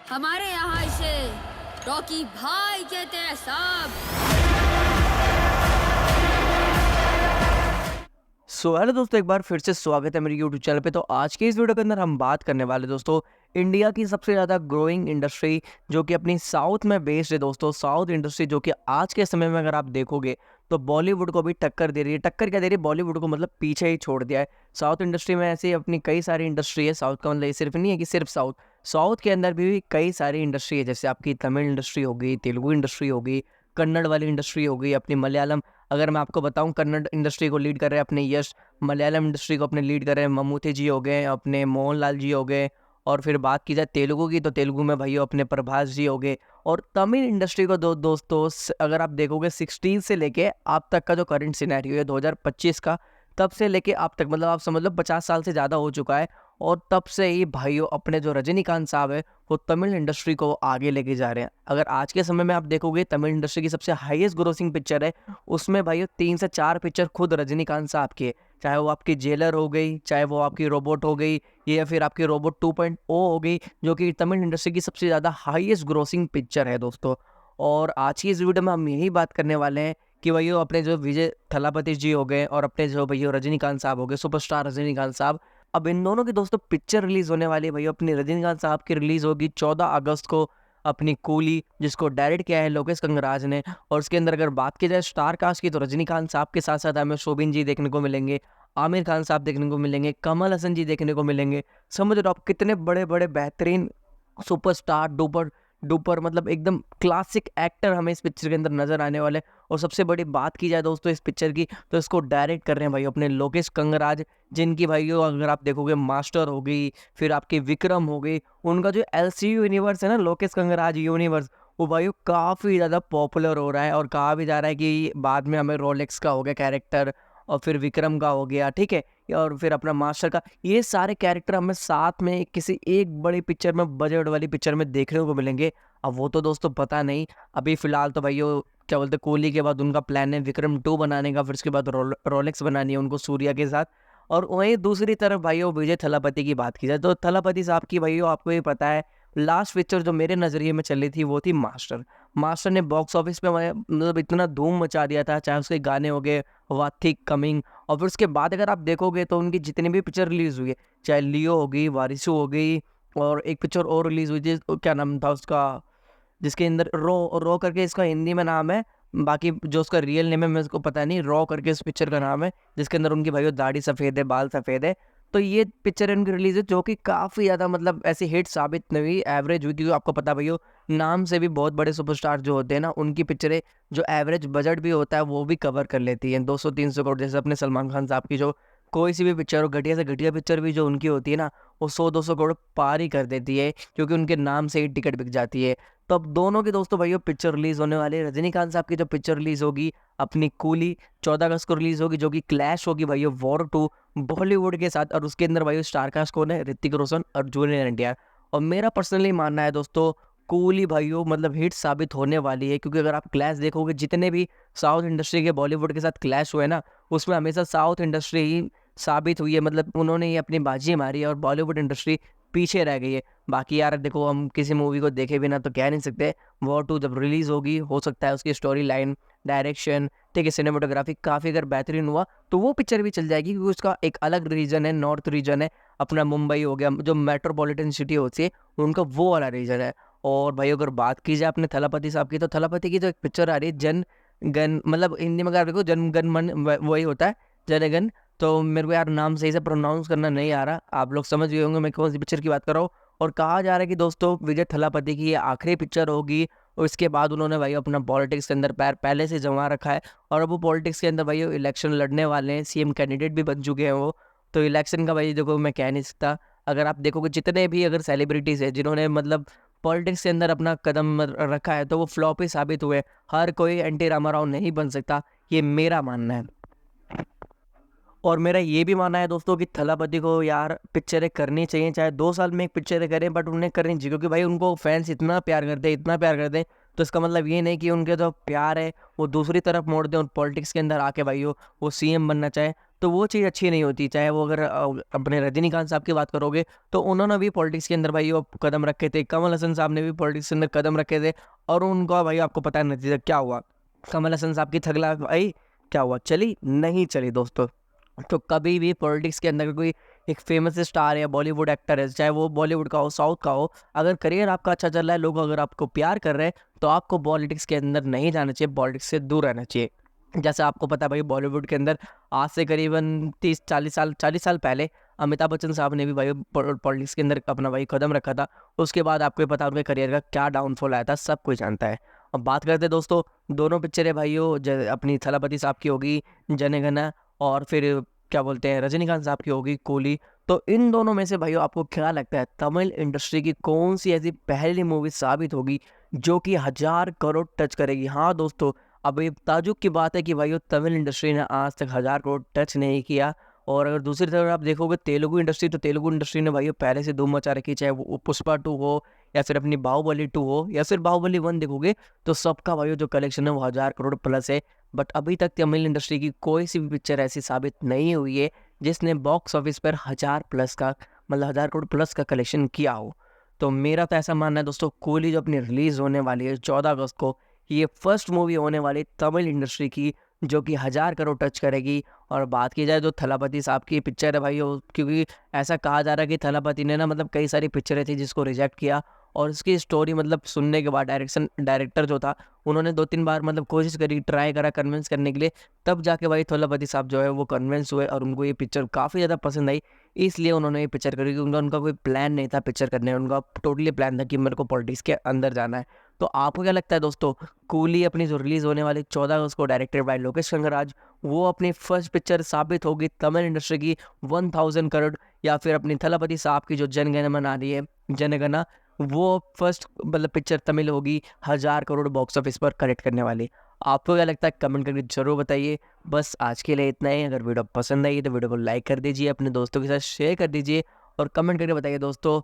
हमारे यहाँ इसे रॉकी भाई कहते हैं साहब। हेलो दोस्तों, एक बार फिर से स्वागत है मेरे यूट्यूब चैनल पे। तो आज के इस वीडियो के अंदर हम बात करने वाले दोस्तों इंडिया की सबसे ज़्यादा ग्रोइंग इंडस्ट्री जो कि अपनी साउथ में बेस्ड है दोस्तों। साउथ इंडस्ट्री जो कि आज के समय में अगर आप देखोगे तो बॉलीवुड को भी टक्कर दे रही है। टक्कर क्या दे रही है, बॉलीवुड को मतलब पीछे ही छोड़ दिया है। साउथ इंडस्ट्री में ऐसी अपनी कई सारी इंडस्ट्री है। साउथ का मतलब ये सिर्फ नहीं है कि सिर्फ साउथ, साउथ के अंदर भी कई सारी इंडस्ट्री है। जैसे आपकी तमिल इंडस्ट्री होगी, तेलुगु इंडस्ट्री होगी, कन्नड़ वाली इंडस्ट्री होगी, अपनी मलयालम। अगर मैं आपको बताऊं, कन्नड़ इंडस्ट्री को लीड कर रहे हैं अपने यश, मलयालम इंडस्ट्री को अपने लीड कर रहे हैं ममूटी जी हो गए, अपने मोहनलाल जी हो गए। और फिर बात की जाए तेलुगु की, तो तेलुगु में भाइयों अपने प्रभास जी हो गए। और तमिल इंडस्ट्री को दोस्तों अगर आप देखोगे 16 से लेके आप तक का जो करंट सिनेरियो है 2025 का, तब से लेके आप तक मतलब आप समझ लो 50 साल से ज़्यादा हो चुका है। और तब से ही भाइयों अपने जो रजनीकांत साहब है वो तमिल इंडस्ट्री को आगे लेके जा रहे हैं। अगर आज के समय में आप देखोगे तमिल इंडस्ट्री की सबसे हाईएस्ट ग्रोसिंग पिक्चर है, उसमें भाइयों 3 से 4 पिक्चर खुद रजनीकांत साहब की है। चाहे वो आपकी जेलर हो गई, चाहे वो आपकी रोबोट हो गई, या फिर आपकी रोबोट 2.0 हो गई, जो कि तमिल इंडस्ट्री की सबसे ज़्यादा हाईएस्ट ग्रोसिंग पिक्चर है दोस्तों। और आज की इस वीडियो में हम यही बात करने वाले हैं कि भैया अपने जो विजय थलापति जी हो गए और अपने जो भैया रजनीकांत साहब हो गए, सुपरस्टार रजनीकांत साहब, अब इन दोनों की दोस्तों पिक्चर रिलीज होने वाली है। भैया अपनी रजनीकांत साहब की रिलीज होगी 14 अगस्त को, अपनी कूली, जिसको डायरेक्ट किया है लोकेश कंगराज ने। और उसके अंदर अगर बात की जाए स्टार कास्ट की, तो रजनीकांत साहब के साथ साथ हमें शोभिन जी देखने को मिलेंगे, आमिर खान साहब देखने को मिलेंगे, कमल हसन जी देखने को मिलेंगे। समझ रहे हो आप कितने बड़े बड़े बेहतरीन सुपरस्टार डुपर डुपर मतलब एकदम क्लासिक एक्टर हमें इस पिक्चर के अंदर नजर आने वाले हैं। और सबसे बड़ी बात की जाए दोस्तों इस पिक्चर की, तो इसको डायरेक्ट कर रहे हैं भाई अपने लोकेश कंगराज, जिनकी भाइयों अगर आप देखोगे मास्टर हो गई, फिर आपकी विक्रम हो गई, उनका जो एलसीयू यूनिवर्स है ना, लोकेश कंगराज यूनिवर्स, वो भाइयों काफ़ी ज़्यादा पॉपुलर हो रहा है। और कहा भी जा रहा है कि बाद में हमें रोलेक्स का हो गया कैरेक्टर, और फिर विक्रम का हो गया, ठीक है, और फिर अपना मास्टर का, ये सारे कैरेक्टर हमें साथ में किसी एक बड़ी पिक्चर में, बजट वाली पिक्चर में देखने को मिलेंगे। अब वो तो दोस्तों पता नहीं। अभी फिलहाल तो भाइयों क्या बोलते हैं, कोहली के बाद उनका प्लान है विक्रम 2 बनाने का, फिर उसके बाद रोलेक्स बनानी है उनको सूर्या के साथ। और वहीं दूसरी तरफ भाइयों विजय थलापति की बात की जाए, तो थलापति साहब की भाइयों आपको ये पता है लास्ट पिक्चर जो मेरे नज़रिए में चली थी वो थी मास्टर। मास्टर ने बॉक्स ऑफिस पे मतलब इतना धूम मचा दिया था, चाहे उसके गाने हो गए वाथी कमिंग, और फिर उसके बाद अगर आप देखोगे तो उनकी जितनी भी पिक्चर रिलीज हुई है, चाहे लियो हो गई, वारिसू हो गई, और एक पिक्चर और रिलीज हुई थी, क्या नाम था उसका, जिसके अंदर रो रो करके इसका हिंदी में नाम है, बाकी जो उसका रियल नेम है मैं उसको पता नहीं, रॉ करके इस पिक्चर का नाम है, जिसके अंदर उनकी भाई दाढ़ी सफ़ेद है, बाल सफ़ेद है। तो ये पिक्चर उनकी रिलीज है जो कि काफ़ी ज़्यादा मतलब ऐसी हिट साबित नहीं हुई, एवरेज हुई, क्योंकि आपको पता भैया नाम से भी बहुत बड़े सुपरस्टार जो होते हैं ना, उनकी पिक्चरें जो एवरेज बजट भी होता है वो भी कवर कर लेती है 200-300 करोड़। जैसे अपने सलमान खान साहब की जो कोई सी भी पिक्चर हो, घटिया से घटिया पिक्चर भी जो उनकी होती है ना, वो 100-200 करोड़ पार ही कर देती है, क्योंकि उनके नाम से ही टिकट बिक जाती है। तो अब दोनों की दोस्तों भाइयों पिक्चर रिलीज होने वाली है। रजनीकांत साहब की जो पिक्चर रिलीज होगी अपनी कूली 14 अगस्त को रिलीज होगी, जो कि क्लैश होगी भाइयों वॉर 2 बॉलीवुड के साथ। और उसके अंदर भाइयों स्टार कास्ट कौन है, ऋतिक रोशन और जूनियर एनटीआर। और मेरा पर्सनली मानना है दोस्तों कूली भाइयों मतलब हिट साबित होने वाली है, क्योंकि अगर आप क्लैश देखोगे जितने भी साउथ इंडस्ट्री के बॉलीवुड के साथ क्लैश हुए ना, उसमें हमेशा साउथ इंडस्ट्री ही साबित हुई है, मतलब उन्होंने ही अपनी बाजी मारी है और बॉलीवुड इंडस्ट्री पीछे रह गई है। बाकी यार देखो, हम किसी मूवी को देखे बिना तो कह नहीं सकते। वॉर 2 जब रिलीज़ होगी, हो सकता है उसकी स्टोरी लाइन, डायरेक्शन, ठीक है, सिनेमाटोग्राफी काफ़ी अगर बेहतरीन हुआ तो वो पिक्चर भी चल जाएगी, क्योंकि उसका एक अलग रीजन है, नॉर्थ रीजन है, अपना मुंबई हो गया, जो मेट्रोपॉलिटन सिटी होती है उनका वो वाला रीजन है। और भाई अगर बात की जाए अपने थलापति साहब की, तो थलापति की जो एक पिक्चर आ रही है जन गण, मतलब हिंदी में अगर देखो जन गण मन वही होता है, जनगण। तो मेरे को यार नाम सही से प्रोनाउंस करना नहीं आ रहा, आप लोग समझ गए होंगे मैं कौन सी पिक्चर की बात कर रहा हूँ। और कहा जा रहा है कि दोस्तों विजय थलापति की ये आखिरी पिक्चर होगी, और इसके बाद उन्होंने भाई अपना पॉलिटिक्स के अंदर पैर पहले से जमा रखा है। और अब वो पॉलिटिक्स के अंदर भाई इलेक्शन लड़ने वाले हैं, सीएम कैंडिडेट भी बन चुके हैं वो। तो इलेक्शन का भाई देखो मैं कह नहीं सकता। अगर आप देखोगे जितने भी अगर सेलिब्रिटीज़ है जिन्होंने मतलब पॉलिटिक्स के अंदर अपना कदम रखा है, तो वो फ्लॉप ही साबित हुए। हर कोई एनटी रामाराव नहीं बन सकता, ये मेरा मानना है। और मेरा ये भी मानना है दोस्तों कि थलापति को यार पिक्चरें करनी चाहिए, चाहे 2 साल में एक पिक्चरें करें, बट उन्हें करनी चाहिए, क्योंकि भाई उनको फैंस इतना प्यार करते हैं, इतना प्यार करते हैं। तो इसका मतलब ये नहीं कि उनके जो प्यार है वो दूसरी तरफ मोड़ दें और पॉलिटिक्स के अंदर आके भाई वो सीएम बनना चाहे। तो वो चीज़ अच्छी नहीं होती। चाहे वो अगर अपने रजनीकांत साहब की बात करोगे तो उन्होंने भी पॉलिटिक्स के अंदर भाई वो कदम रखे थे, कमल हसन साहब ने भी पॉलिटिक्स के अंदर कदम रखे थे और उनका भाई आपको पता है नतीजा क्या हुआ। कमल हसन साहब की थगला भाई क्या हुआ, चली नहीं चली दोस्तों। तो कभी भी पॉलिटिक्स के अंदर कोई एक फेमस स्टार या बॉलीवुड एक्टर है, चाहे वो बॉलीवुड का हो साउथ का हो, अगर करियर आपका अच्छा चल रहा है, लोग अगर आपको प्यार कर रहे हैं, तो आपको पॉलिटिक्स के अंदर नहीं जाना चाहिए, पॉलिटिक्स से दूर रहना चाहिए। जैसे आपको पता है भाई बॉलीवुड के अंदर आज से करीबन 40 साल पहले अमिताभ बच्चन साहब ने भी भाई पॉलिटिक्स के अंदर अपना भाई कदम रखा था। उसके बाद आपको पता है उनके करियर का क्या डाउनफॉल आया था, सब कोई जानता है। अब बात करते हैं दोस्तों, दोनों पिक्चरें भाइयों अपनी थलापति साहब की होगी जन गण, और फिर क्या बोलते हैं रजनीकांत साहब की होगी कूली। तो इन दोनों में से भाइयों आपको क्या लगता है तमिल इंडस्ट्री की कौन सी ऐसी पहली मूवी साबित होगी जो कि 1000 करोड़ टच करेगी? हाँ दोस्तों, अब ये ताजुब की बात है कि भाइयों तमिल इंडस्ट्री ने आज तक 1000 करोड़ टच नहीं किया। और अगर दूसरी तरफ आप देखोगे तेलुगु इंडस्ट्री, तो तेलुगु इंडस्ट्री ने भाइयों पहले से धूम मचा रखी, चाहे वो पुष्पा 2 हो या फिर अपनी बाहुबली 2 हो या फिर बाहुबली 1 देखोगे तो सबका भाइयों जो कलेक्शन है वो 1000 करोड़ प्लस है। बट अभी तक तमिल इंडस्ट्री की कोई सी भी पिक्चर ऐसी साबित नहीं हुई है जिसने बॉक्स ऑफिस पर 1000 प्लस का मतलब 1000 करोड़ प्लस का कलेक्शन किया हो। तो मेरा तो ऐसा मानना है दोस्तों, कूली जो अपनी रिलीज होने वाली है 14 अगस्त को, ये फर्स्ट मूवी होने वाली तमिल इंडस्ट्री की जो कि 1000 करोड़ टच करेगी। और बात की जाए जो थलापति साहब की पिक्चर है भाई, क्योंकि ऐसा कहा जा रहा है कि थलापति ने ना मतलब कई सारी पिक्चरें थी जिसको रिजेक्ट किया, और उसकी स्टोरी मतलब सुनने के बाद डायरेक्टर जो था उन्होंने 2-3 बार मतलब कोशिश करी, ट्राई करा कन्विंस करने के लिए, तब जाके भाई थलापति साहब जो है वो कन्विंस हुए और उनको ये पिक्चर काफ़ी ज़्यादा पसंद आई, इसलिए उन्होंने ये पिक्चर करी। क्योंकि उनका कोई प्लान नहीं था पिक्चर करने का, उनका टोटली प्लान था कि मेरे को पॉलिटिक्स के अंदर जाना है। तो आपको क्या लगता है दोस्तों, कूली अपनी जो रिलीज़ होने वाली 14 अगस्त को, डायरेक्टेड बाय लोकेश कंगराज, वो अपनी फर्स्ट पिक्चर साबित होगी तमिल इंडस्ट्री की 1000 करोड़, या फिर अपनी थलापति साहब की जो जनगण मन आ रही है जनगणा, वो फर्स्ट मतलब पिक्चर तमिल होगी 1000 करोड़ बॉक्स ऑफिस पर कलेक्ट करने वाली? आपको क्या लगता है कमेंट करके जरूर बताइए। बस आज के लिए इतना ही। अगर वीडियो पसंद आई तो वीडियो को लाइक कर दीजिए, अपने दोस्तों के साथ शेयर कर दीजिए और कमेंट करके बताइए दोस्तों